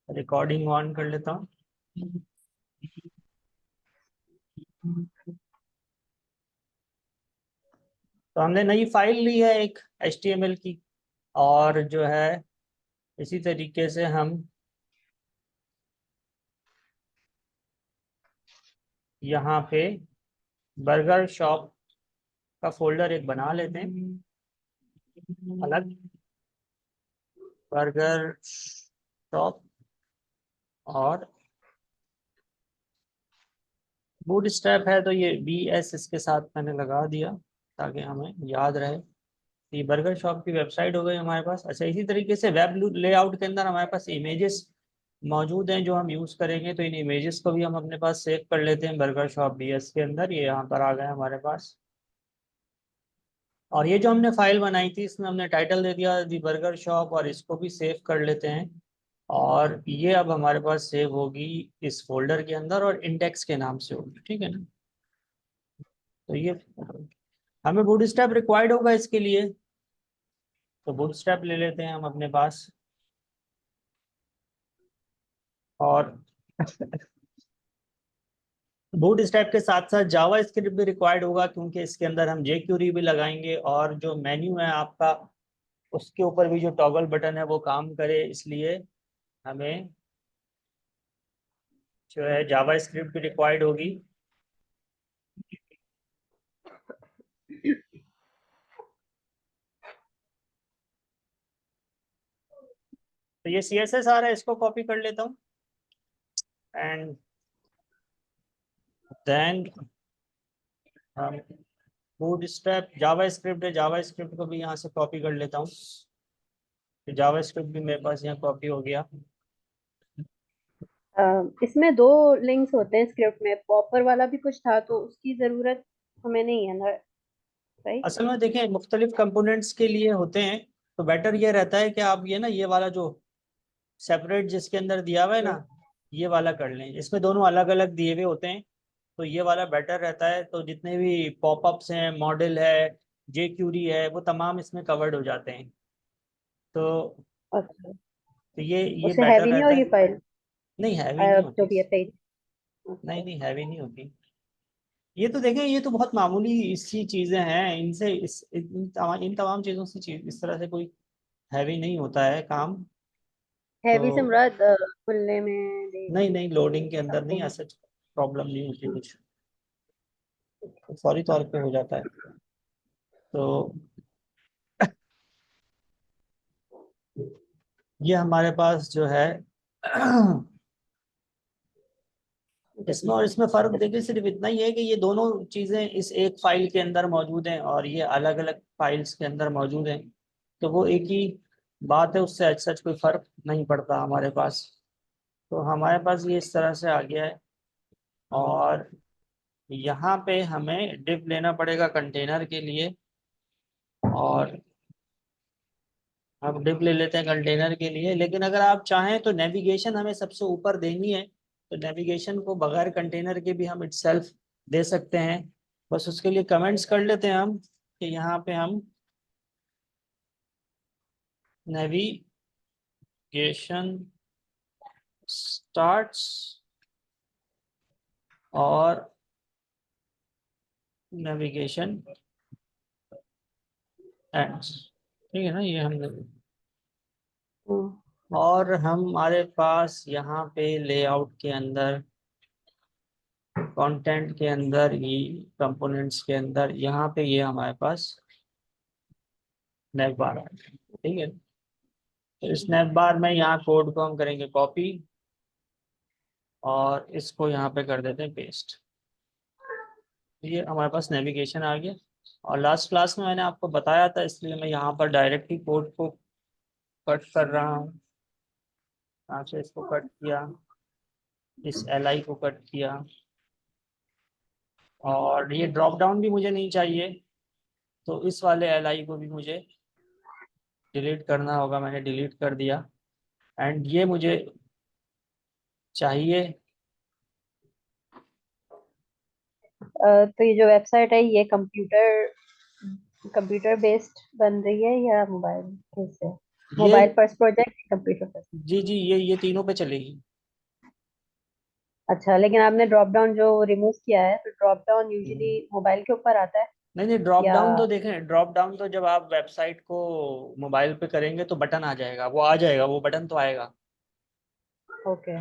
Recording on कर लेता हूँ। तो हमने नई फाइल ली है एक HTML की, और जो है इसी तरीके से हम यहाँ पे बर्गर शॉप का फोल्डर एक बना लेते हैं अलग, बर्गर शॉप। और बूट स्ट्रैप है तो ये BS इसके साथ मैंने लगा दिया ताकि हमें याद रहे। ये बर्गर शॉप की वेबसाइट हो गई हमारे पास। अच्छा, इसी तरीके से वेब लेआउट के अंदर हमारे पास इमेजेस मौजूद हैं जो हम यूज़ करेंगे, तो इन इमेजेस को भी हम अपने पास सेव कर लेते हैं बर्गर शॉप BS के अंदर। ये यहाँ पर आ गए हमारे पास। और ये जो हमने फाइल बनाई थी इसमें हमने टाइटल दे दिया दी बर्गर शॉप, और इसको भी सेव कर लेते हैं। और ये अब हमारे पास सेव होगी इस फोल्डर के अंदर और इंडेक्स के नाम से होगी, ठीक है ना। तो ये हमें बूटस्ट्रैप रिक्वायर्ड होगा इसके लिए, तो बूटस्ट्रैप ले लेते हैं हम अपने पास। और बूटस्ट्रैप के साथ साथ जावा स्क्रिप्ट भी रिक्वायर्ड होगा, क्योंकि इसके अंदर हम jQuery भी लगाएंगे, और जो मेन्यू है आपका उसके ऊपर भी जो टॉगल बटन है वो काम करे, इसलिए हमें जो है जावा स्क्रिप्ट भी रिक्वायर्ड होगी। तो ये CSS आ रहा है, इसको कॉपी कर लेता हूँ। एंड देन हम बूट स्ट्रैप जावा स्क्रिप्ट है, जावा स्क्रिप्ट को भी यहाँ से कॉपी कर लेता हूँ। तो जावा स्क्रिप्ट भी मेरे पास यहाँ कॉपी हो गया। इसमें दो लिंक्स होते हैं स्क्रिप्ट में, पॉपर वाला भी कुछ था तो उसकी जरूरत हमें नहीं है ना, राइट? असल में देखें, मुख्तलिफ कंपोनेंट्स के लिए होते हैं, तो बेटर ये रहता है कि आप ये ना ये वाला जो सेपरेट जिसके अंदर दिया हुआ है ना, ये वाला कर लें। इसमें दोनों अलग अलग दिए हुए होते हैं, तो ये वाला बेटर रहता है। तो जितने भी पॉपअप्स हैं, मॉडल है, jQuery है, वो तमाम इसमें कवर्ड हो जाते हैं। तो अच्छा, ये उससे बेटर हैवी नहीं रहता होगी है। फाइल? नहीं, हैवी नहीं जो होती। भी है पेज। नहीं अच्छा। नहीं, हैवी नहीं होती। ये तो देखें, ये तो बहुत मामूली सी चीजें हैं, इनसे इन तमाम चीजों से चीज इस तरह से कोई हैवी नहीं होता है काम। हैवी से तो मुराद खुलने में देर नहीं नहीं, लोडिंग के अंदर नहीं, लगती है। ऐसा प्रॉब्लम नहीं होती कुछ, फौरी तौर पे हो जाता है। तो ये हमारे पास जो है इसमें और इसमें फर्क देखिए सिर्फ इतना ही है कि ये दोनों चीजें इस एक फाइल के अंदर मौजूद हैं और ये अलग अलग फाइल्स के अंदर मौजूद हैं। तो वो एक ही बात है, उससे आज सच कोई फर्क नहीं पड़ता हमारे पास। तो हमारे पास ये इस तरह से आ गया है। और यहाँ पे हमें डिव लेना पड़ेगा कंटेनर के लिए, और हम डिव ले लेते हैं कंटेनर के लिए। लेकिन अगर आप चाहें तो नेविगेशन हमें सबसे ऊपर देनी है, तो नेविगेशन को बगैर कंटेनर के भी हम इटसेल्फ दे सकते हैं। बस उसके लिए कमेंट्स कर लेते हैं हम कि यहाँ पे हम नेविगेशन स्टार्ट्स और नेविगेशन एंड्स, ठीक है ना, ये हम। हम्म। और हमारे पास यहाँ पे लेआउट के अंदर, कंटेंट के अंदर, ये कंपोनेंट्स के अंदर यहाँ पे ये हमारे पास स्नैप बार आ गया, ठीक है। तो स्नैप बार में यहाँ कोड को हम करेंगे कॉपी, और इसको यहाँ पे कर देते हैं पेस्ट। ये हमारे पास नेविगेशन आ गया। और लास्ट क्लास में मैंने आपको बताया था, इसलिए मैं यहाँ पर डायरेक्ट ही कोड को कट कर रहा हूँ। यहाँ से इसको कट किया, इस LI को कट किया, और ये ड्रॉप डाउन भी मुझे नहीं चाहिए, तो इस वाले LI को भी मुझे डिलीट करना होगा। मैंने डिलीट कर दिया। एंड ये मुझे चाहिए। तो ये जो वेबसाइट है ये कंप्यूटर कंप्यूटर बेस्ड बन रही है या मोबाइल कैसे? ये mobile first project, computer first. जी जी, ये तीनों पे चलेगी। अच्छा, लेकिन आपने ड्रॉप डाउन जो रिमूव किया है, तो ड्रॉप डाउन यूजुअली हम्म। मोबाइल के ऊपर आता है नहीं नहीं, ड्रॉप या? डाउन तो देखें, ड्रॉप डाउन तो जब आप वेबसाइट को मोबाइल पे करेंगे तो बटन आ जाएगा, वो आ जाएगा, वो बटन तो आएगा। ओके।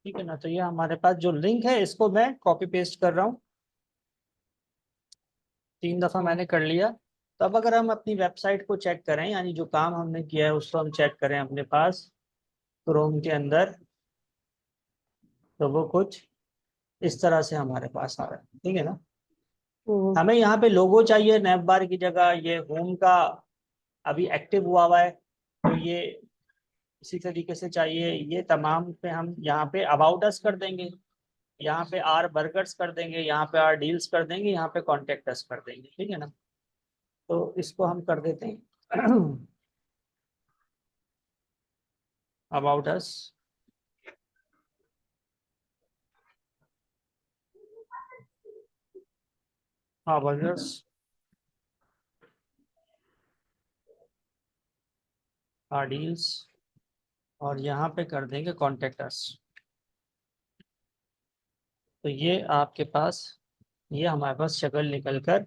ठीक है ना, तो ये हमारे पास जो लिंक है इसको मैं कॉपी पेस्ट कर रहा हूँ, 3 दफा मैंने कर लिया। तो अब अगर हम अपनी वेबसाइट को चेक करें, यानी जो काम हमने किया है उसको हम चेक करें अपने पास क्रोम के अंदर, तो वो कुछ इस तरह से हमारे पास आ रहा है। ठीक है ना, हम्म। हमें यहाँ पे लोगो चाहिए नैप बार की जगह, ये होम का अभी एक्टिव हुआ हुआ है, तो ये इसी तरीके से चाहिए। ये तमाम पे हम यहाँ पे अबाउट अस कर देंगे, यहाँ पे आर बर्गर्स कर देंगे, यहाँ पे आर डील्स कर देंगे, यहाँ पे कॉन्टेक्ट अस कर देंगे। ठीक है ना, तो इसको हम कर देते हैं अबाउट अस, हाँ बर्गर्स, आर डील्स, और यहाँ पे कर देंगे कॉन्टेक्ट अस। तो ये आपके पास, ये हमारे पास शक्ल निकल कर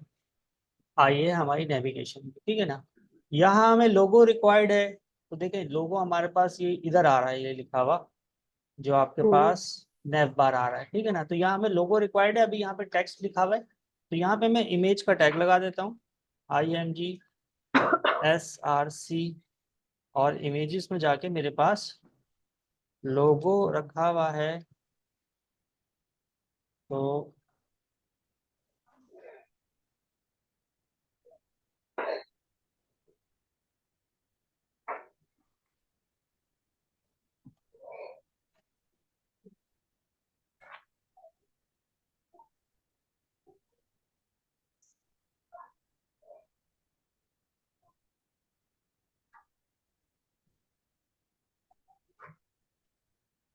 आई है हमारी नेविगेशन में। ठीक है ना, यहाँ हमें लोगो रिक्वायर्ड है, तो देखें लोगो हमारे पास ये इधर आ रहा है, ये लिखा हुआ जो आपके हम्म। पास नेव बार आ रहा है। ठीक है ना, तो यहाँ हमें लोगो रिक्वायर्ड है, अभी यहाँ पे टेक्स्ट लिखा हुआ है, तो यहाँ पे मैं इमेज का टैग लगा देता हूँ, IMGSRC, और इमेजेस में जाके मेरे पास लोगो रखा हुआ है, तो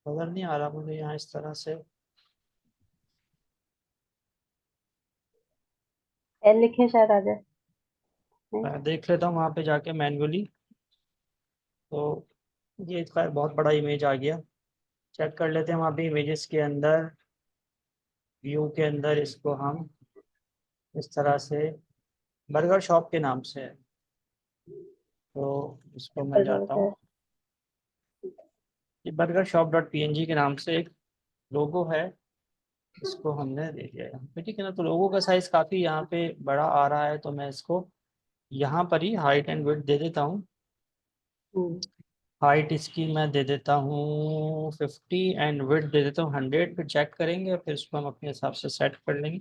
नजर नहीं आ रहा मुझे यहाँ इस तरह से। एल लिखे शायद आ जाए। नहीं? मैं देख लेता हूँ वहाँ पे जाके मैन्युअली, तो ये खैर बहुत बड़ा इमेज आ गया। चेक कर लेते हैं वहाँ पे इमेजेस के अंदर, व्यू के अंदर, इसको हम इस तरह से बर्गर शॉप के नाम से है, तो इसको मैं जाता हूँ, ये बर्गर शॉप डॉट PNG के नाम से एक लोगो है, इसको हमने दे दिया यहाँ पे। ठीक है ना, तो लोगों का साइज काफ़ी यहाँ पे बड़ा आ रहा है, तो मैं इसको यहाँ पर ही हाइट एंड विड्थ दे देता हूँ। हम्म। हाइट इसकी मैं दे देता हूँ 50 एंड विड्थ दे देता हूँ 100, फिर चेक करेंगे, फिर इसको हम अपने हिसाब से सेट कर लेंगे।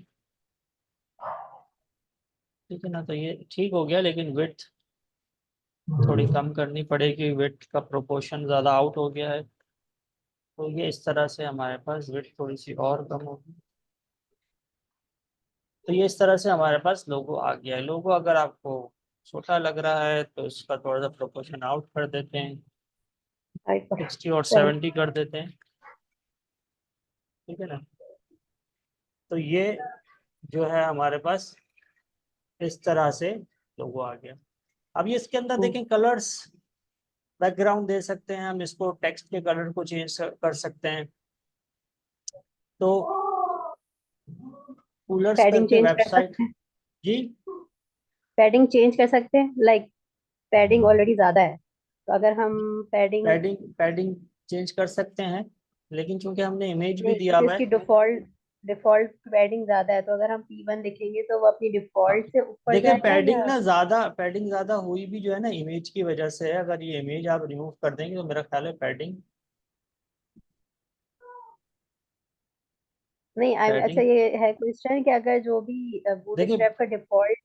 ठीक है ना, तो ये ठीक हो गया, लेकिन विड्थ थोड़ी कम करनी पड़ेगी, विड्थ का प्रोपोर्शन ज़्यादा आउट हो गया है, तो ये इस तरह से हमारे पास विड्थ थोड़ी सी और कम होगी। तो ये इस तरह से हमारे पास लोगो आ गया है। लोगो अगर आपको छोटा लग रहा है तो इसका थोड़ा सा प्रोपोर्शन आउट कर देते हैं, हाइट 60 और पर। 70 कर देते हैं। ठीक है ना, तो ये जो है हमारे पास इस तरह से लोगो आ गया। अब ये इसके अंदर देखें कलर्स, बैकग्राउंड दे सकते हैं हम, इसको टेक्स्ट के कलर को चेंज कर सकते हैं। तो कूलर्स पैडिंग करके चेंज कर वेबसाइट, सकते हैं। जी, पैडिंग चेंज कर सकते हैं, लाइक पैडिंग ऑलरेडी ज्यादा है, तो अगर हम पैडिंग। पैडिंग पैडिंग चेंज कर सकते हैं, लेकिन चूंकि हमने इमेज भी नहीं, दिया क्योंकि हुआ उसकी है, डिफॉल्ट डिफॉल्ट पैडिंग ज्यादा है, तो अगर हम P1 लिखेंगे तो वो अपनी डिफॉल्ट से ऊपर देखें जाएगा पैडिंग या? ना ज़्यादा, पैडिंग ज़्यादा हुई भी जो है ना इमेज की वजह से है। अगर ये इमेज आप रिमूव कर देंगे तो मेरा ख्याल है पैडिंग, नहीं, अच्छा, पैडिंग ये है क्वेश्चन कि अगर जो भी देखिए, बूटस्ट्रैप का डिफॉल्ट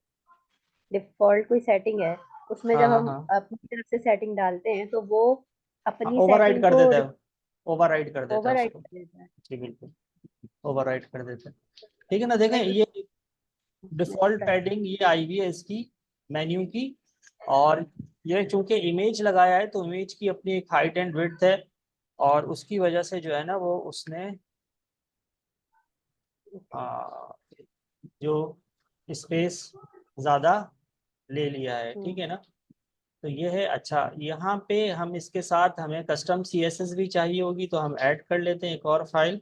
डिफॉल्ट कोई सेटिंग है, उसमें हाँ जब हाँ हम हाँ, अपनी तरफ से सेटिंग डालते हैं तो वो अपनी ओवरराइड सेटिंग कर को देता है, ओवरराइड कर देता है ओवरराइड उसको। कर देता है। जी बिल्कुल, ओवरराइड कर देता है। ठीक है ना, देखें मैं ये डिफॉल्ट ट्राई। पैडिंग ये आई हुई है इसकी मेन्यू की, और ये चूंकि इमेज लगाया है तो इमेज की अपनी एक हाइट एंड विड्थ है, और उसकी वजह से जो है ना वो उसने जो स्पेस ज़्यादा ले लिया है, ठीक है ना। तो ये है। अच्छा, यहाँ पे हम इसके साथ हमें कस्टम सीएसएस भी चाहिए होगी, तो हम ऐड कर लेते हैं एक और फाइल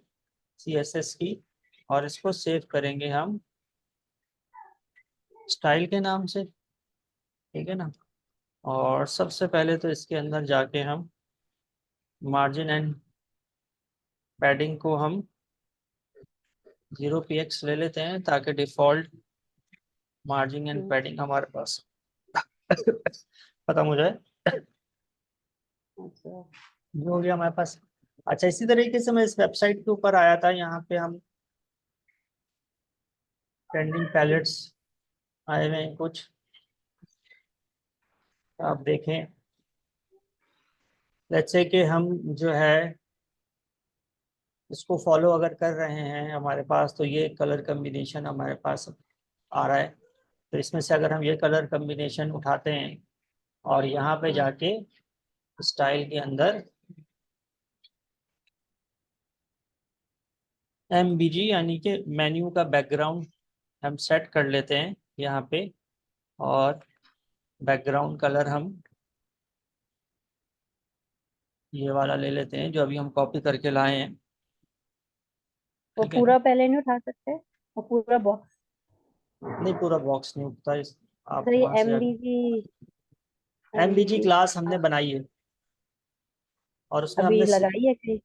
सीएसएस की, और इसको सेव करेंगे हम स्टाइल के नाम से, ठीक है ना। और सबसे पहले तो इसके अंदर जाके हम मार्जिन एंड पैडिंग को हम 0 px ले लेते हैं, ताकि डिफॉल्ट मार्जिन एंड पैडिंग हमारे पास खत्म हो जाए। अच्छा। जो हो गया हमारे पास। अच्छा, इसी तरीके से मैं इस वेबसाइट के ऊपर आया था, यहाँ पे हम ट्रेंडिंग पैलेट्स आए हुए हैं कुछ, आप देखें। लेट्स से कि हम जो है इसको फॉलो अगर कर रहे हैं हमारे पास, तो ये कलर कम्बिनेशन हमारे पास आ रहा है। तो इसमें से अगर हम ये कलर कम्बिनेशन उठाते हैं और यहाँ पे जाके स्टाइल के अंदर MBG यानी कि मेन्यू का बैकग्राउंड हम सेट कर लेते हैं यहाँ पे, और बैकग्राउंड कलर हम ये वाला ले लेते हैं जो अभी हम कॉपी करके लाए हैं, वो ठीक है ना। पूरा पहले नहीं उठा सकते, वो पूरा बॉक्स। नहीं, पूरा बॉक्स नहीं उठता इस, आप अच्छा, ये वहां से एम बी जी। MBG क्लास हमने बनाई है, और उसमें अभी हमने लगाई है कहीं?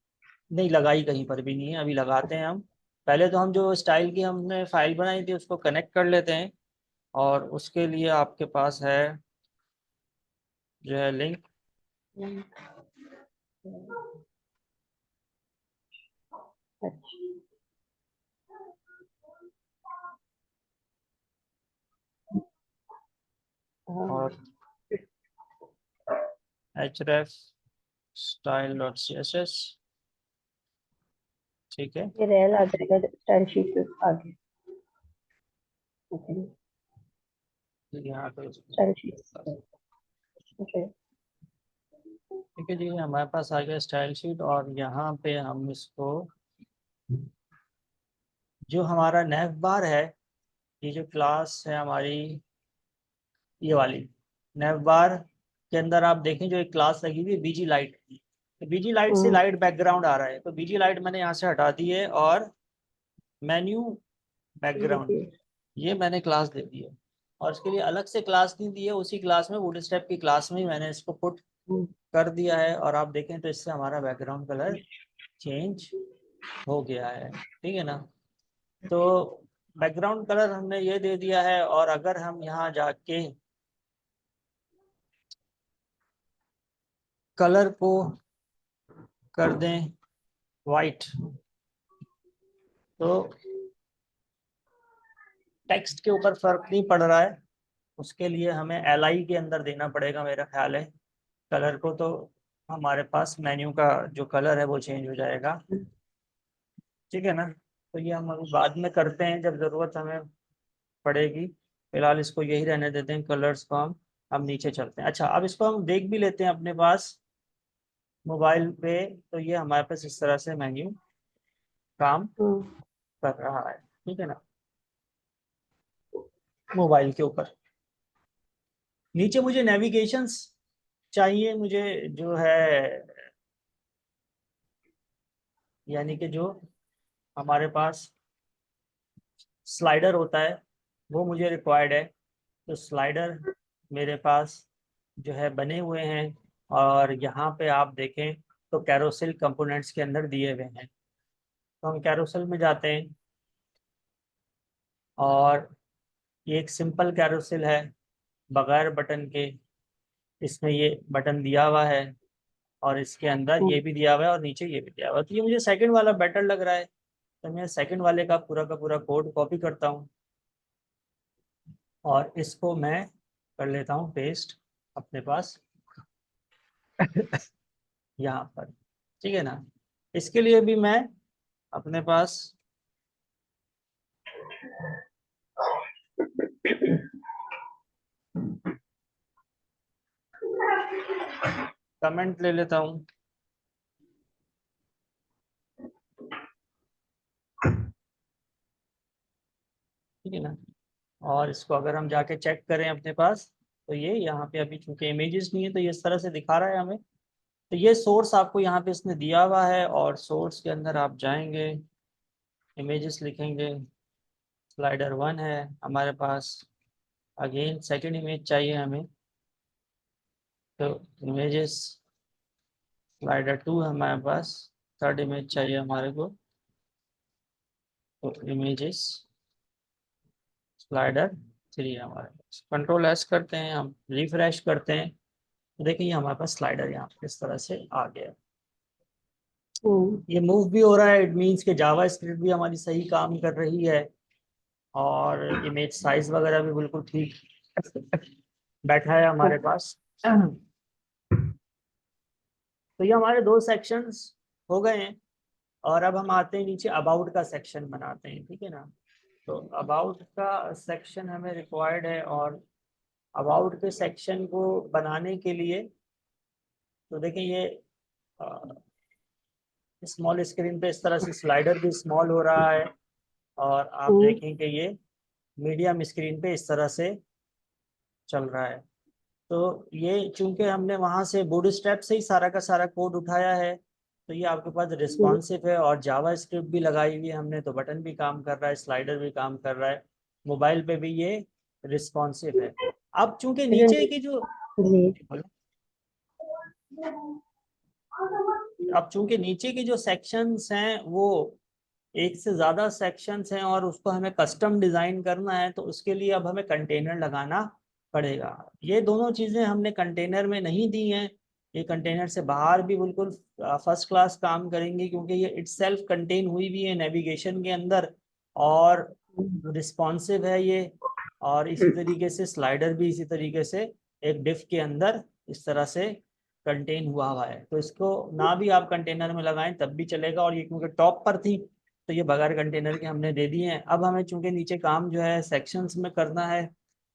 नहीं लगाई, कहीं पर भी नहीं है, अभी लगाते हैं हम। पहले तो हम जो स्टाइल की हमने फाइल बनाई थी उसको कनेक्ट कर लेते हैं, और उसके लिए आपके पास है जो है लिंक। हम्म, अच्छा। हाँ, और href style.css, ठीक है। ये रेल आ जाएगा स्टाइल शीट के आगे। ओके। तो यहाँ पे स्टाइल शीट। ओके। ठीक है जी, हमारे पास आ गया स्टाइल शीट, और यहाँ पे हम इसको जो हमारा नैव बार है, ये जो क्लास है हमारी ये वाली नैव बार के अंदर आप देखें जो एक क्लास लगी हुई है बीजी लाइट, तो बीजी लाइट से हम्म, लाइट बैकग्राउंड आ रहा है, तो बीजी लाइट मैंने यहाँ से हटा दी है, और मेन्यू बैकग्राउंड देखिए। ये मैंने क्लास दे दी है। और इसके लिए अलग से क्लास नहीं दी है, उसी क्लास में बूटस्ट्रैप की क्लास में ही मैंने इसको पुट हम्म, कर दिया है, और आप देखें तो इससे हमारा बैकग्राउंड कलर चेंज हो गया है, ठीक है ना। तो बैकग्राउंड कलर हमने ये दे दिया है, और अगर हम यहाँ जाके कलर को कर दें वाइट, तो टेक्स्ट के ऊपर फर्क नहीं पड़ रहा है, उसके लिए हमें LI के अंदर देना पड़ेगा मेरा ख्याल है कलर को, तो हमारे पास मेन्यू का जो कलर है वो चेंज हो जाएगा, ठीक है ना। तो ये हम अभी बाद में करते हैं जब ज़रूरत हमें पड़ेगी, फिलहाल इसको यही रहने देते हैं, कलर्स को हम नीचे चलते हैं। अच्छा, अब इसको हम देख भी लेते हैं अपने पास मोबाइल पे, तो ये हमारे पास इस तरह से मेन्यू काम हम्म, कर रहा है, ठीक है ना, मोबाइल के ऊपर। नीचे मुझे नेविगेशंस चाहिए, मुझे जो है यानी कि जो हमारे पास स्लाइडर होता है वो मुझे रिक्वायर्ड है, तो स्लाइडर मेरे पास जो है बने हुए हैं, और यहाँ पे आप देखें तो कैरोसेल कंपोनेंट्स के अंदर दिए हुए हैं, तो हम कैरोसेल में जाते हैं, और ये एक सिंपल कैरोसेल है बगैर बटन के, इसमें ये बटन दिया हुआ है, और इसके अंदर हम्म, ये भी दिया हुआ है और नीचे ये भी दिया हुआ है, तो ये मुझे सेकंड वाला बेटर लग रहा है, तो मैं सेकंड वाले का पूरा कोड कॉपी करता हूँ, और इसको मैं कर लेता हूँ पेस्ट अपने पास यहाँ पर, ठीक है ना। इसके लिए भी मैं अपने पास कमेंट ले लेता हूँ, ठीक है ना। और इसको अगर हम जाके चेक करें अपने पास, तो ये यहाँ पे अभी चूंकि इमेजेस नहीं है तो ये इस तरह से दिखा रहा है हमें। तो ये सोर्स आपको यहाँ पे इसने दिया हुआ है, और सोर्स के अंदर आप जाएंगे, इमेजेस लिखेंगे, स्लाइडर 1 है हमारे पास। अगेन सेकंड इमेज चाहिए हमें, तो इमेजेस स्लाइडर 2 है हमारे पास। थर्ड इमेज चाहिए हमारे को, तो इमेजेस स्लाइडर 3 है हमारे पास। कंट्रोल एस करते हैं, हम रिफ्रेश करते हैं, तो देखिए हमारे पास स्लाइडर यहाँ पे इस तरह से आ गया। ये मूव भी हो रहा है, इट मीन्स कि जावा स्क्रिप्ट भी हमारी सही काम कर रही है, और इमेज साइज वगैरह भी बिल्कुल ठीक बैठा है हमारे पास। तो ये हमारे दो सेक्शंस हो गए हैं। और अब हम आते हैं नीचे, अबाउट का सेक्शन बनाते हैं, ठीक है ना। तो अबाउट का सेक्शन हमें रिक्वायर्ड है, और अबाउट के सेक्शन को बनाने के लिए, तो देखिए ये स्मॉल स्क्रीन पे इस तरह से स्लाइडर भी स्मॉल हो रहा है, और आप देखें कि ये मीडियम स्क्रीन पे इस तरह से चल रहा है। तो ये चूंकि हमने वहां से बूटस्ट्रैप से ही सारा का सारा कोड उठाया है, तो ये आपके पास रिस्पॉन्सिव है, और जावा स्क्रिप्ट भी लगाई हुई है हमने, तो बटन भी काम कर रहा है, स्लाइडर भी काम कर रहा है, मोबाइल पे भी ये रिस्पॉन्सिव है। अब चूंकि नीचे की जो, अब चूंकि नीचे की जो सेक्शंस हैं वो एक से ज़्यादा सेक्शंस हैं, और उसको हमें कस्टम डिज़ाइन करना है, तो उसके लिए अब हमें कंटेनर लगाना पड़ेगा। ये दोनों चीज़ें हमने कंटेनर में नहीं दी हैं, ये कंटेनर से बाहर भी बिल्कुल फर्स्ट क्लास काम करेंगे, क्योंकि ये इटसेल्फ कंटेन हुई भी है नेविगेशन के अंदर, और रिस्पॉन्सिव है ये। और इसी तरीके से स्लाइडर भी इसी तरीके से एक डिफ के अंदर इस तरह से कंटेन हुआ हुआ है। तो इसको ना भी आप कंटेनर में लगाएं तब भी चलेगा, और ये क्योंकि टॉप पर थी तो ये बगैर कंटेनर के हमने दे दिए हैं। अब हमें चूंकि नीचे काम जो है सेक्शंस में करना है,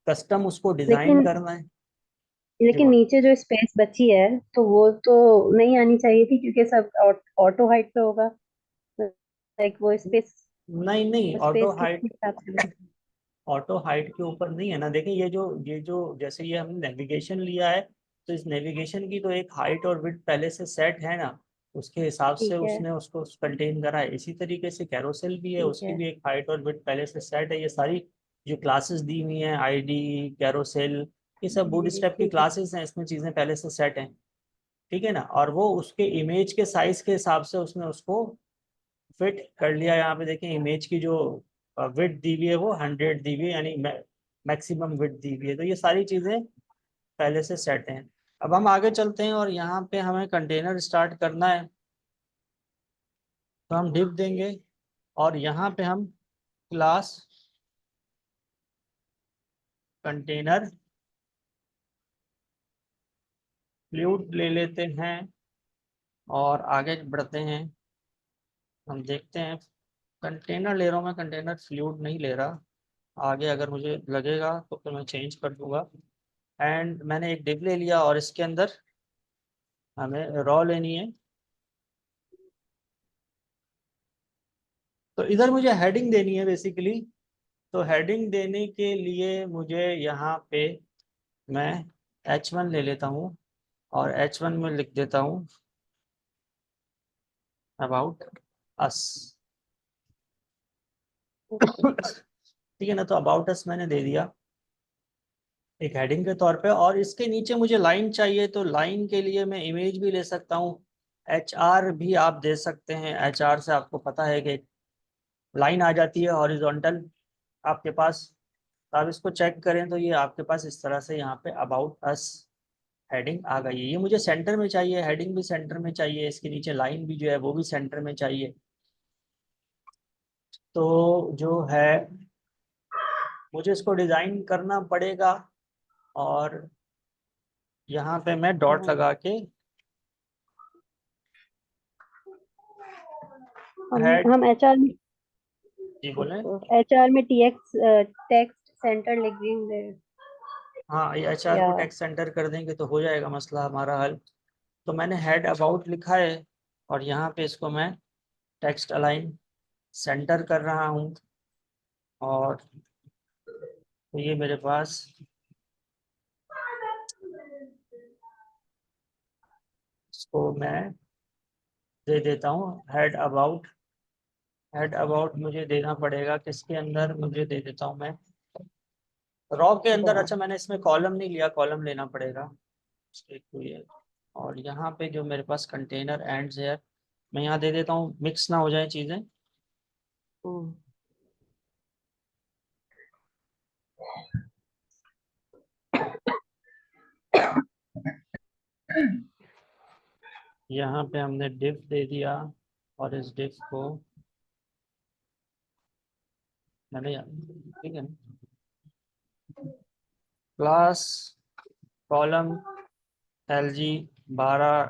कस्टम उसको डिजाइन लेकिन करना है। जी लेकिन बोल। नीचे जो स्पेस बची है तो वो तो नहीं आनी चाहिए थी, क्योंकि सब ऑटो हाइट पे होगा। लाइक वो स्पेस, नहीं नहीं, ऑटो स्पेस किस हाइट, हिसाब से? ऑटो हाइट के ऊपर नहीं है ना। देखिए ये जो जैसे ये हमने नेविगेशन लिया है, तो इस नेविगेशन की तो एक हाइट और विड्थ पहले से सेट है ना, उसके हिसाब से ठीक है, उसने उसको कंटेन करा है। इसी तरीके से कैरोसेल भी है, ठीक उसकी है, भी एक हाइट और विड्थ पहले से सेट है। ये सारी जो क्लासेस दी हुई हैं, आईडी, कैरोसेल, ये सब जी जी बूटस्ट्रैप की ठीक है, क्लासेस हैं, इसमें चीज़ें पहले से सेट हैं, ठीक है ना। और वो उसके इमेज के साइज के हिसाब से उसने उसको फिट कर लिया। यहाँ पे देखें इमेज की जो विड्थ दी हुई है वो 100 दी हुई है, यानी मैक्सिमम विड्थ दी हुई है। तो ये सारी चीज़ें पहले से सेट हैं। अब हम आगे चलते हैं, और यहाँ पे हमें कंटेनर स्टार्ट करना है, तो हम डिव देंगे, और यहाँ पे हम क्लास कंटेनर फ्लूइड ले लेते हैं, और आगे बढ़ते हैं। हम देखते हैं, कंटेनर ले रहा हूँ मैं, कंटेनर फ्लूइड नहीं ले रहा। आगे अगर मुझे लगेगा तो फिर मैं चेंज कर दूंगा। एंड मैंने एक डिव ले लिया, और इसके अंदर हमें रॉ लेनी है। तो इधर मुझे हेडिंग देनी है बेसिकली। तो हेडिंग देने के लिए मुझे यहाँ पे मैं H1 ले लेता हूँ, और H1 में लिख देता हूँ अबाउट अस। ठीक है ना। तो अबाउट अस मैंने दे दिया एक हेडिंग के तौर पे, और इसके नीचे मुझे लाइन चाहिए, तो लाइन के लिए मैं इमेज भी ले सकता हूँ, HR भी आप दे सकते हैं। HR से आपको पता है कि लाइन आ जाती है हॉरिजॉन्टल आपके पास। तो आप इसको चेक करें तो ये आपके पास इस तरह से यहाँ पे अबाउट अस हेडिंग आ गई है। ये मुझे सेंटर में चाहिए, हेडिंग भी सेंटर में चाहिए, इसके नीचे लाइन भी जो है वो भी सेंटर में चाहिए। तो जो है मुझे इसको डिज़ाइन करना पड़ेगा, और यहाँ पे मैं डॉट हाँ। लगा के हम हेड, हम एचआर में, जी बोले। एचआर में टीएक्स टेक्स्ट सेंटर लिख देंगे, हाँ, ये HR या? को टेक्स्ट सेंटर कर देंगे तो हो जाएगा मसला हमारा हल। तो मैंने हेड अबाउट लिखा है, और यहाँ पे इसको मैं टेक्स्ट अलाइन सेंटर कर रहा हूँ, और तो ये मेरे पास इसको मैं दे देता हूँ हेड अबाउट। हेड अबाउट मुझे देना पड़ेगा किसके अंदर, मुझे दे देता हूँ मैं रॉ के अंदर। अच्छा मैंने इसमें कॉलम नहीं लिया, कॉलम लेना पड़ेगा। स्टेट हुई है। और यहाँ पे जो मेरे पास कंटेनर एंड्स है, मैं यहाँ दे देता हूँ, मिक्स ना हो जाए चीजें। यहाँ पे हमने डिफ दे दिया और इस डिफ को मैंने ठीक है class column LG 12,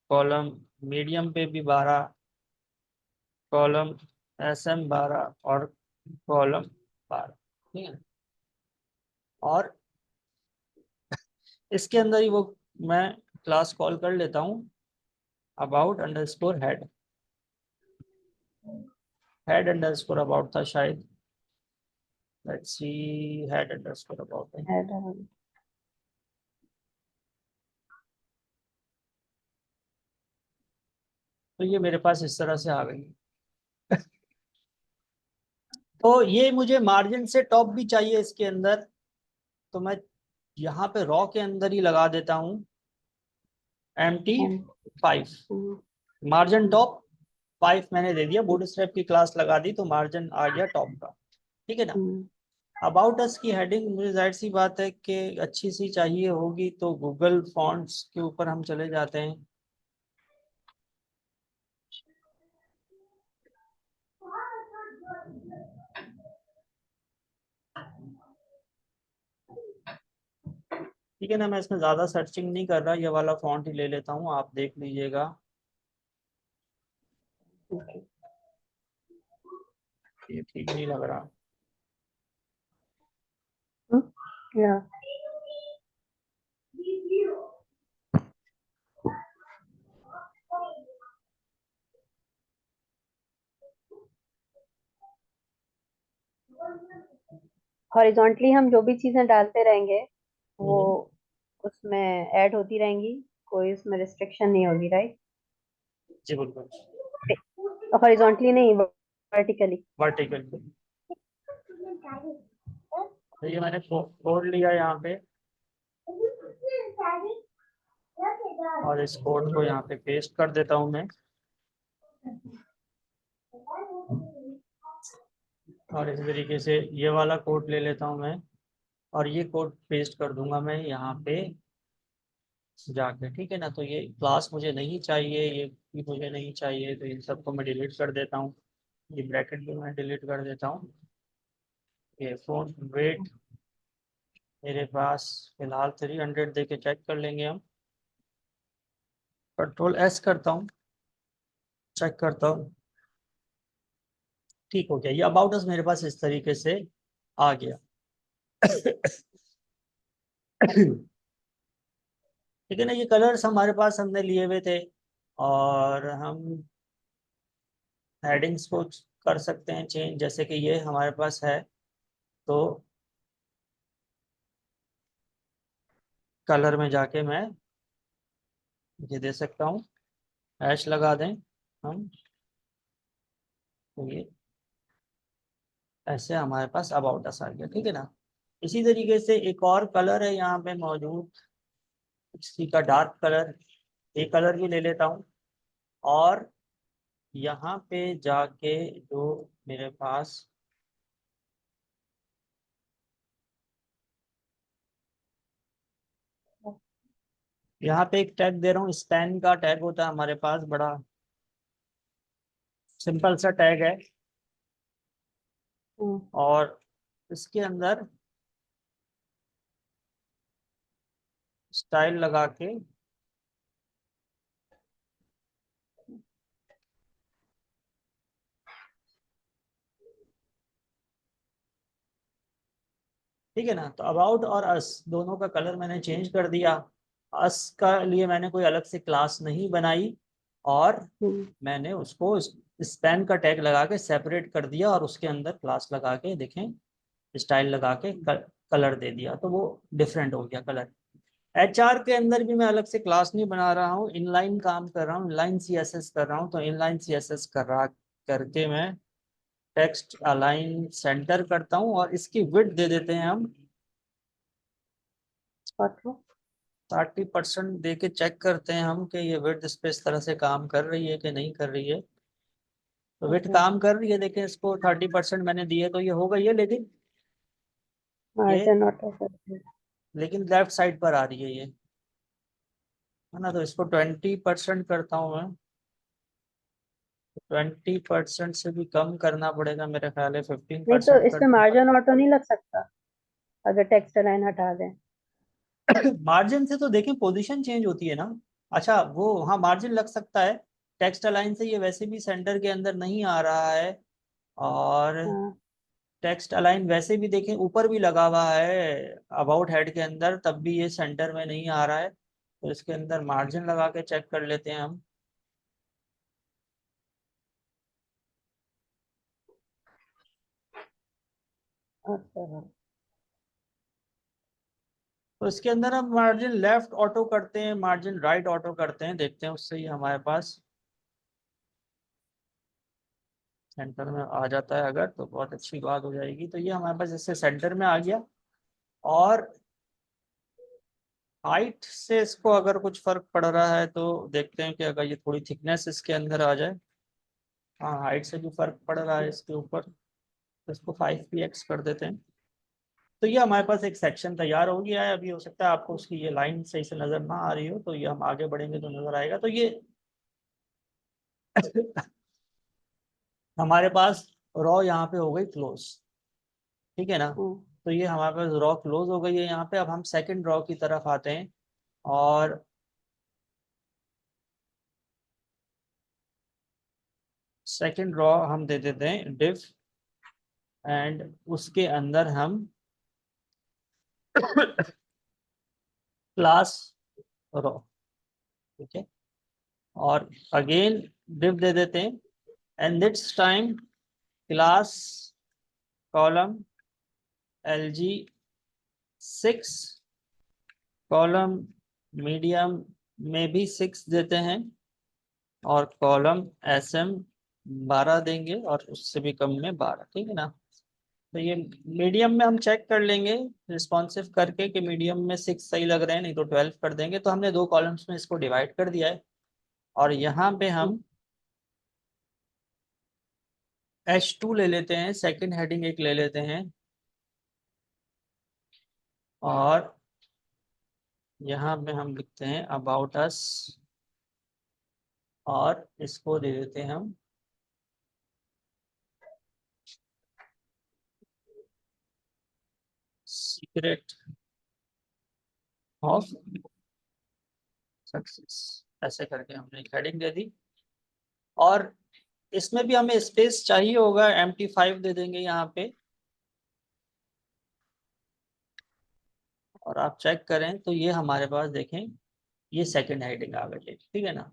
column medium पे भी 12, कॉलम SM 12 और कॉलम 12, ठीक है। और इसके अंदर ही वो मैं क्लास कॉल कर लेता हूँ about underscore head. Head underscore about था शायद, let's see, head underscore about है। हेड। तो ये मेरे पास इस तरह से आ गई। तो ये मुझे मार्जिन से टॉप भी चाहिए इसके अंदर, तो मैं यहाँ पे रॉ के अंदर ही लगा देता हूँ MT5। मार्जिन टॉप 5 मैंने दे दिया, बूटस्ट्रैप की क्लास लगा दी तो मार्जिन आ गया टॉप का, ठीक है ना। अबाउट अस की हेडिंग मुझे जाहिर सी बात है कि अच्छी सी चाहिए होगी, तो गूगल फॉन्ट्स के ऊपर हम चले जाते हैं। ठीक है ना, मैं इसमें ज़्यादा सर्चिंग नहीं कर रहा, ये वाला फॉन्ट ही ले लेता हूँ, आप देख लीजिएगा। ये ठीक नहीं लग रहा। या हॉरिजॉन्टली हम जो भी चीजें डालते रहेंगे वो उसमें ऐड होती रहेंगी, कोई उसमें रिस्ट्रिक्शन नहीं होगी, राइट? जी बिल्कुल। हॉरिजॉन्टली नहीं, वर्टिकली। वर्टिकल। तो ये मैंने कोड लिया यहाँ पे, और इस कोड को यहाँ पे पेस्ट कर देता हूँ मैं, और इस तरीके से ये वाला कोड ले लेता हूँ मैं, और ये कोड पेस्ट कर दूंगा मैं यहाँ पे जाके, ठीक है ना। तो ये क्लास मुझे नहीं चाहिए, ये भी मुझे नहीं चाहिए, तो इन सबको मैं डिलीट कर देता हूँ। ये ब्रैकेट भी मैं डिलीट कर देता हूँ। ये फोन वेट मेरे पास फिलहाल 300 दे के चेक कर लेंगे हम। Ctrl+S करता हूँ, चेक करता हूँ, ठीक हो गया। ये अबाउट अस मेरे पास इस तरीके से आ गया। ठीक है ना, ये कलर्स हमारे पास हमने लिए हुए थे, और हम हेडिंग्स को कर सकते हैं चेंज, जैसे कि ये हमारे पास है, तो कलर में जाके मैं ये दे सकता हूँ, हैश लगा दें हम, तो ये ऐसे हमारे पास अबाउट अस आ गया, ठीक है ना। इसी तरीके से एक और कलर है यहाँ पे मौजूद, इसी का डार्क कलर, एक कलर भी ले लेता हूँ, और यहाँ पे जाके जो मेरे पास यहाँ पे एक टैग दे रहा हूँ, स्पैन का टैग होता है हमारे पास, बड़ा सिंपल सा टैग है, और इसके अंदर स्टाइल लगा के ठीक है ना। तो अबाउट और अस दोनों का कलर मैंने चेंज कर दिया। अस का लिए मैंने कोई अलग से क्लास नहीं बनाई, और मैंने उसको स्पैन का टैग लगा के सेपरेट कर दिया, और उसके अंदर क्लास लगा के देखें, स्टाइल लगा के कलर दे दिया, तो वो डिफरेंट हो गया कलर। एचआर के अंदर भी मैं अलग से क्लास नहीं बना रहा हूँ, इनलाइन काम कर रहा हूँ, इनलाइन सीएसएस कर रहा हूँ। तो इनलाइन सीएसएस करके मैं टेक्स्ट अलाइन सेंटर करता हूँ, और इसकी विड्थ दे देते हैं हम और तो 30% दे के चेक करते हैं हम कि ये विड्थ इस पे इस तरह से काम कर रही है कि नहीं कर रही है। तो विड्थ ओके, काम कर रही है, देखें इसको 30% मैंने दिए तो ये हो गई है, लेकिन ये मार्जिन ऑटो करते हैं। लेकिन लेफ्ट साइड पर आ रही है ये, है ना। तो इसको 20% करता हूँ मैं। 20% से भी कम करना पड़ेगा मेरे ख्याल है, फिफ्टीन नहीं तो परसेंट इसमें कर। मार्जिन ऑटो नहीं लग सकता अगर टेक्स्ट लाइन हटा दें? मार्जिन से तो देखें पोजीशन चेंज होती है ना। अच्छा वो, हाँ मार्जिन लग सकता है। टेक्स्ट अलाइन से ये वैसे भी सेंटर के अंदर नहीं आ रहा है, और हाँ। टेक्स्ट अलाइन वैसे भी देखें ऊपर भी लगा हुआ है अबाउट हेड के अंदर, तब भी ये सेंटर में नहीं आ रहा है। तो इसके अंदर मार्जिन लगा के चेक कर लेते हैं हम। अच्छा। तो इसके अंदर हम मार्जिन लेफ्ट ऑटो करते हैं, मार्जिन राइट ऑटो करते हैं, देखते हैं उससे ही हमारे पास सेंटर में आ जाता है अगर, तो बहुत अच्छी बात हो जाएगी। तो ये हमारे पास इससे सेंटर में आ गया। और हाइट से इसको अगर कुछ फर्क पड़ रहा है तो देखते हैं कि अगर ये थोड़ी थिकनेस इसके अंदर आ जाए। हाँ हाइट से भी फर्क पड़ रहा है इसके ऊपर, तो इसको 5px कर देते हैं। तो ये हमारे पास एक सेक्शन तैयार हो गया है। अभी हो सकता है आपको उसकी ये लाइन सही से नजर ना आ रही हो, तो ये हम आगे बढ़ेंगे तो नजर आएगा। तो ये हमारे पास रॉ यहाँ पे हो गई क्लोज, ठीक है ना। हम्म। तो ये हमारे पास रॉ क्लोज हो गई है यहाँ पे। अब हम सेकंड रॉ की तरफ आते हैं, और सेकंड रॉ हम दे देते हैं डिव, एंड उसके अंदर हम क्लास रॉ, ठीक है। और अगेन डिव दे देते हैं, and this time class column LG6, column medium में भी 6 देते हैं, और कॉलम SM 12 देंगे, और उससे भी कम में 12, ठीक है ना। तो ये मीडियम में हम चेक कर लेंगे रिस्पॉन्सिव करके कि मीडियम में 6 सही लग रहे हैं, नहीं तो 12 कर देंगे। तो हमने 2 कॉलम्स में इसको डिवाइड कर दिया है, और यहाँ पे हम H2 ले लेते हैं, सेकंड हेडिंग एक ले लेते हैं, और यहाँ पे हम लिखते हैं अबाउट अस, और इसको दे देते हैं हम सीक्रेट ऑफ सक्सेस, ऐसे करके हमने एक हेडिंग दे दी। और इसमें भी हमें स्पेस चाहिए होगा, MT5 दे देंगे यहाँ पे। और आप चेक करें तो ये हमारे पास देखें, ये सेकंड हेडिंग आ गई है, ठीक है ना।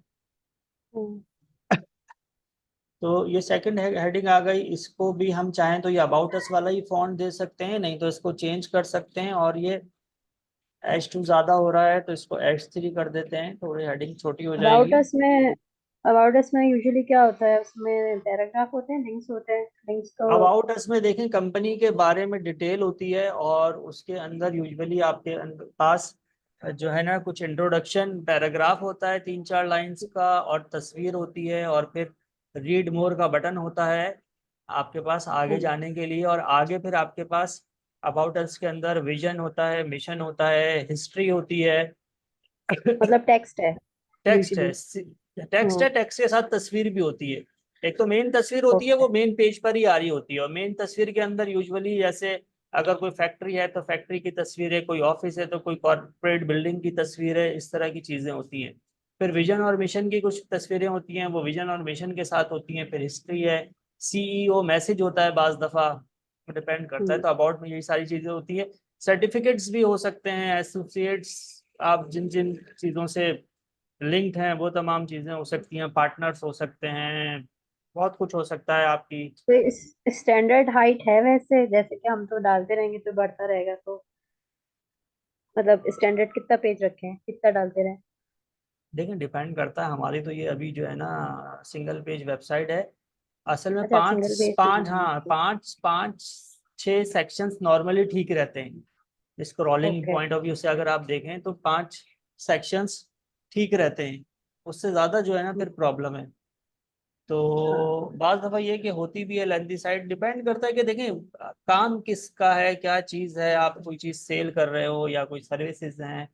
हम्म। तो ये सेकंड हेडिंग आ गई, इसको भी हम चाहें तो ये अबाउट अस वाला ही फॉन्ट दे सकते हैं, नहीं तो इसको चेंज कर सकते हैं। और ये H2 ज्यादा हो रहा है तो इसको H3 कर देते हैं, थोड़ी हेडिंग छोटी हो अबाउट जाएगी। अस में अबाउट अस में यूजुअली क्या होता है? उसमें पैराग्राफ होते हैं, लिंक्स होते हैं? लिंक्स तो अबाउट अस में देखें कंपनी के बारे में डिटेल होती है, और उसके अंदर यूजुअली आपके पास जो है ना कुछ इंट्रोडक्शन पैराग्राफ होता है 3-4 लाइंस का, और तस्वीर होती है, और फिर रीड मोर का बटन होता है आपके पास आगे जाने के लिए। और आगे फिर आपके पास अबाउट अस के अंदर विजन होता है, मिशन होता है, हिस्ट्री होती है। मतलब टेक्स्ट है टेक्स्ट है, यूजुअली? टेक्स्ट हम्म। है, टेक्स्ट के साथ तस्वीर भी होती है। एक तो मेन तस्वीर होती है, ओके। वो मेन पेज पर ही आ रही होती है, और मेन तस्वीर के अंदर यूजुअली जैसे अगर कोई फैक्ट्री है तो फैक्ट्री की तस्वीर है, कोई ऑफिस है तो कोई कॉर्पोरेट बिल्डिंग की तस्वीर है, इस तरह की चीजें होती हैं। फिर विजन और मिशन की कुछ तस्वीरें होती हैं, वो विजन और मिशन के साथ होती हैं। फिर हिस्ट्री है, CEO मैसेज होता है बाज दफा, डिपेंड करता है। हम्म। तो अबाउट में यही सारी चीजें होती है। सर्टिफिकेट्स भी हो सकते हैं, एसोसिएट्स, आप जिन जिन चीजों से लिंक्ड हैं वो तमाम चीजें हो सकती हैं, पार्टनर्स हो सकते हैं, बहुत कुछ हो सकता है आपकी। तो स्टैंडर्ड हाइट है वैसे, जैसे कि हम तो डालते रहेंगे तो बढ़ता रहेगा, तो मतलब स्टैंडर्ड कितना पेज रखें, कितना डालते रहें? देखिए डिपेंड करता है, हमारी तो ये अभी जो है ना सिंगल पेज वेबसाइट है। असल में अच्छा, पांच सिंगल पेज पे पांच बनाना हाँ है। पांच पांच छह सेक्शंस नॉर्मली ठीक रहते हैं। Scrolling okay. Point of view से अगर आप देखें तो 5 सेक्शंस ठीक रहते हैं। उससे ज्यादा जो है ना फिर प्रॉब्लम है। हाँ। तो बात दफा ये कि होती भी है लेंथी साइड, डिपेंड करता है कि देखें काम किसका है, क्या चीज़ है, आप कोई चीज़ सेल कर रहे हो या कोई सर्विसेज हैं,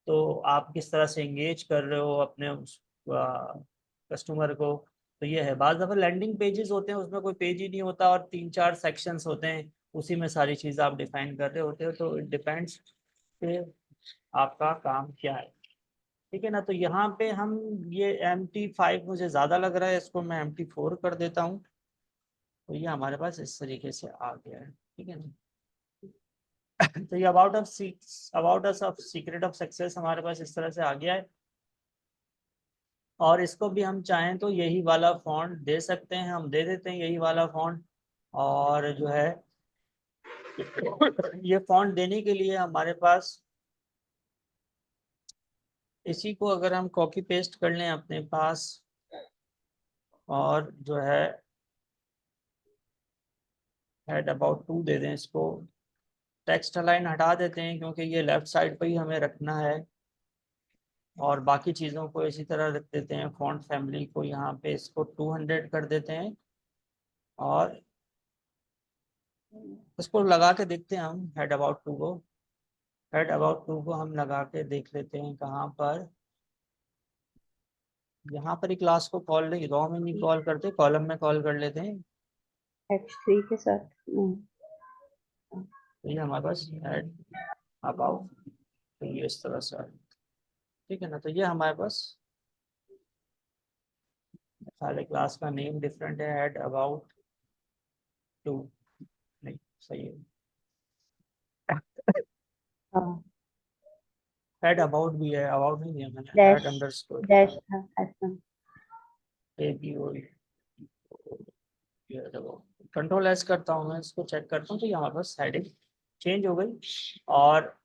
तो आप किस तरह से एंगेज कर रहे हो अपने उस कस्टमर को। तो ये है, बाज़ दफ़ा लैंडिंग पेजेस होते हैं उसमें कोई पेज ही नहीं होता और 3-4 सेक्शंस होते हैं, उसी में सारी चीज़ आप डिफाइन कर रहे होते हो। तो इट डिपेंड्स कि आपका काम क्या है। ठीक है ना। तो यहाँ पे हम ये MT5 मुझे ज़्यादा लग रहा है, इसको मैं MT4 कर देता हूँ। तो ये हमारे पास इस तरीके से आ गया है। ठीक है ना। तो ये about us of secret of success हमारे पास इस तरह से आ गया है। और इसको भी हम चाहें तो यही वाला फॉन्ट दे सकते हैं, हम दे देते हैं यही वाला फॉन्ट। और जो है ये फॉन्ट देने के लिए हमारे पास इसी को अगर हम कॉपी पेस्ट कर लें अपने पास, और जो है हेड अबाउट टू दे दें इसको। टेक्स्ट अलाइन हटा देते हैं क्योंकि ये लेफ्ट साइड पे ही हमें रखना है। और बाकी चीज़ों को इसी तरह रख देते हैं। फॉन्ट फैमिली को यहाँ पे इसको 200 कर देते हैं। और इसको लगा के देखते हैं हम हेड अबाउट टू को। हेड अबाउट टू को हम लगा के देख लेते हैं कहाँ पर। यहाँ पर ही क्लास को कॉल नहीं, रॉ में नहीं कॉल करते, कॉलम में कॉल कर लेते हैं। H3 के साथ। तो ये हमारे पास हेड अबाउट, तो ये इस तरह से आए। ठीक है ना। तो ये हमारे पास सारे क्लास का नेम डिफरेंट है, हेड अबाउट टू नहीं सही है। हाँ। हेड अबाउट भी है, अबाउट नहीं है मैंने, डैश। हेड अंडरस्कोर डैश था ऐसा। ABO। कंट्रोल एस करता हूँ मैं, इसको चेक करता हूँ तो ये हमारे पास हेडिंग चेंज हो गई। और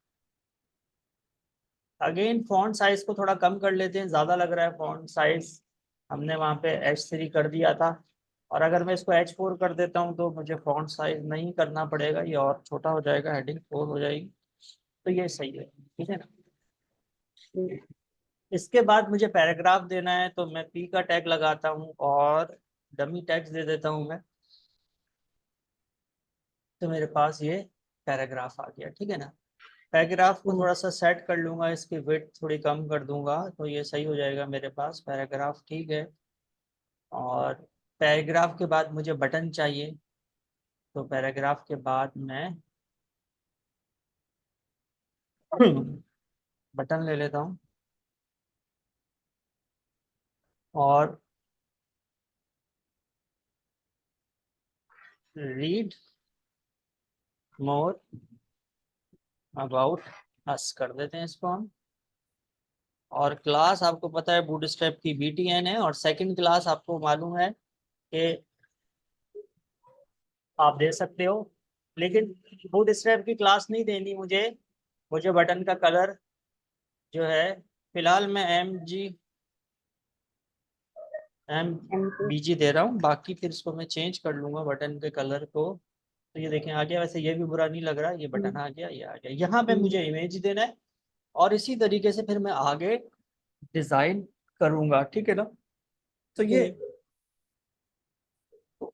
अगेन फॉन्ट साइज को थोड़ा कम कर लेते हैं, ज़्यादा लग रहा है फॉन्ट साइज। हमने वहाँ पे H3 कर दिया था, और अगर मैं इसको H4 कर देता हूँ तो मुझे फॉन्ट साइज नहीं करना पड़ेगा, ये और छोटा हो जाएगा, हेडिंग 4 हो जाएगी। तो ये सही है। ठीक है ना। इसके बाद मुझे पैराग्राफ देना है, तो मैं P का टैग लगाता हूँ और डमी टैग्स दे देता हूँ मैं। तो मेरे पास ये पैराग्राफ आ गया। ठीक है ना। पैराग्राफ को हम्म। थोड़ा सा सेट कर लूंगा, इसकी विड्थ थोड़ी कम कर दूंगा, तो ये सही हो जाएगा मेरे पास पैराग्राफ। ठीक है। और पैराग्राफ के बाद मुझे बटन चाहिए, तो पैराग्राफ के बाद मैं बटन ले लेता हूँ। और रीड मोर अबाउट अस कर देते हैं इसको हम। और क्लास आपको पता है बूटस्ट्रैप की BTN है, और सेकंड क्लास आपको मालूम है कि आप दे सकते हो, लेकिन बूटस्ट्रैप की क्लास नहीं देनी मुझे। मुझे बटन का कलर जो है, फिलहाल मैं एम MP। BG दे रहा हूँ, बाकी फिर इसको मैं चेंज कर लूंगा बटन के कलर को। तो ये देखें आ गया, वैसे ये भी बुरा नहीं लग रहा, ये बटन आ गया, ये आ गया। यहाँ पे मुझे इमेज देना है, और इसी तरीके से फिर मैं आगे डिजाइन करूंगा। ठीक है ना। तो ये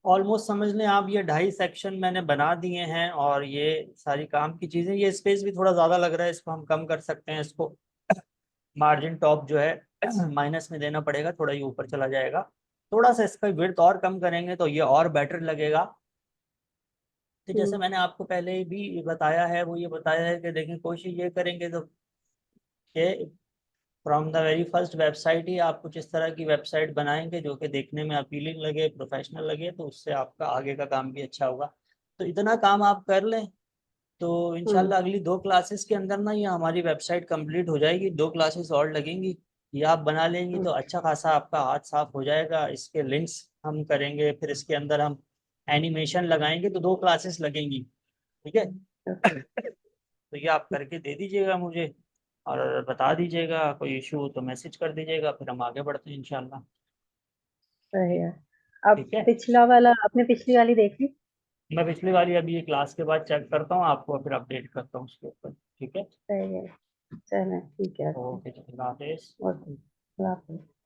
ऑलमोस्ट समझ लें आप, ये 2.5 सेक्शन मैंने बना दिए हैं, और ये सारी काम की चीजें। ये स्पेस भी थोड़ा ज्यादा लग रहा है, इसको हम कम कर सकते हैं। इसको मार्जिन टॉप जो है माइनस में देना पड़ेगा, थोड़ा ये ऊपर चला जाएगा। थोड़ा सा इसका विड्थ और कम करेंगे तो ये और बेटर लगेगा। तो जैसे मैंने आपको पहले भी बताया है, वो ये बताया है कि देखें कोशिश ये करेंगे तो कि from the very first website ही आप कुछ इस तरह की वेबसाइट बनाएंगे जो कि देखने में अपीलिंग लगे, प्रोफेशनल लगे, तो उससे आपका आगे का काम भी अच्छा होगा। तो इतना काम आप कर लें तो इंशाल्लाह अगली 2 क्लासेस के अंदर ना ये हमारी वेबसाइट कंप्लीट हो जाएगी। 2 क्लासेस और लगेंगी, ये आप बना लेंगी तो अच्छा खासा आपका हाथ साफ हो जाएगा। इसके लिंक्स हम करेंगे, फिर इसके अंदर हम एनिमेशन लगाएंगे, तो 2 क्लासेस लगेंगी, ठीक है। तो ये आप करके दे दीजिएगा मुझे, और बता दीजिएगा, कोई इशू हो तो मैसेज कर दीजिएगा, फिर हम आगे बढ़ते हैं इंशाल्लाह। सही है। अब ठीक है। पिछला वाला आपने पिछली वाली देख ली? मैं पिछली वाली अभी ये क्लास के बाद चेक करता हूँ, आपको फिर अपडेट करता हूँ उसके ऊपर, ठीक है। सही है। चलें ठीक है। ओके, अल्लाह हाफिज़। ओके, अल्लाह हाफिज़।